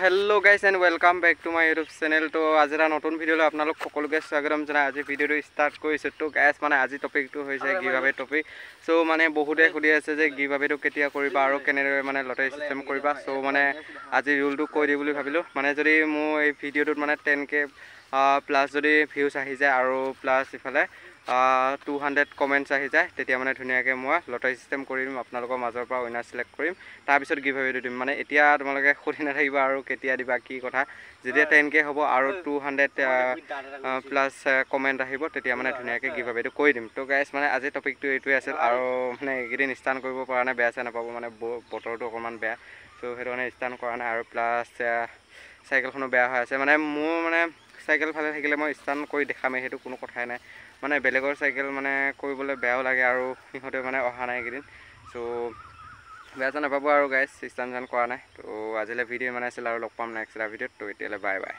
Hello guys and welcome back to my YouTube channel. तो आज এটা নতুন ভিডিওলৈ আপোনালোক সকলোকে স্বাগতম জনাই আজি ভিডিওটো স্টার্ট কৰিছো। তো গাইস মানে আজি টপিকটো হৈছে গিভআৱে টপিক। সো মানে বহুতে সুধি আছে যে গিভআৱেটো কেতিয়া কৰিবা আৰু কেনেদৰে মানে লটাৰী সিস্টেম কৰিবা। সো মানে আজি ৰুলটো কৈ দি বুলি ভাবিলো। মানে যদি মোৰ এই ভিডিওটোত মানে 10K প্লাস যদি ভিউজ আহি যায় আৰু প্লাস ইফালে 200 কমেন্টস আহি যায় তেতিয়া মানে ধুনিয়াকৈ মই লটাৰী সিস্টেম কৰি দিম। আপোনালোকৰ মাজৰ পৰা উইনাৰ সিলেক্ট কৰিম, তাৰপিছত গিভআৱেটো দিম। মানে এতিয়া তোমালোকে সুধি নাথাকিবা আৰু কেতিয়া দিবা কি কথা। যেতিয়া 10K হ'ব আৰু 200 প্লাস কমেন্ট আহিব তেতিয়া মানে ধুনিয়াকৈ গিভআৱেটো কৰি দিম। তো গাইস মানে আজি টপিকটো এইটোৱে আছিল আৰু মানে এইকেইদিন ষ্টাৰ্ট কৰিব পৰা নাই, বেয়া চেয়া নাপাব, মানে বতৰটো অকণমান বেয়া। তো সেইটো কাৰণে ষ্টাৰ্ট কৰা নাই আৰু প্লাস চাইকেলখনো বেয়া হৈ আছে। মানে মোৰ মানে চাইকেল ভালে থাকিলে মই ষ্টাৰ্ট কৰি দেখামেই, সেইটো কোনো কথাই নাই। মানে বেলেগৰ চাইকেল মানে কৰিবলৈ বেয়াও লাগে আৰু সিহঁতে মানে অহা নাই এইকেইদিন। চ' বেয়া চেয়া নাপাব আৰু গাইজ ষ্টাৰ্ট কৰা নাই। তো আজিলৈ ভিডিঅ' মানে আছিল আৰু লগ পাম নেক্সট এটা ভিডিঅ'ত। তো এতিয়ালৈ বাই বাই।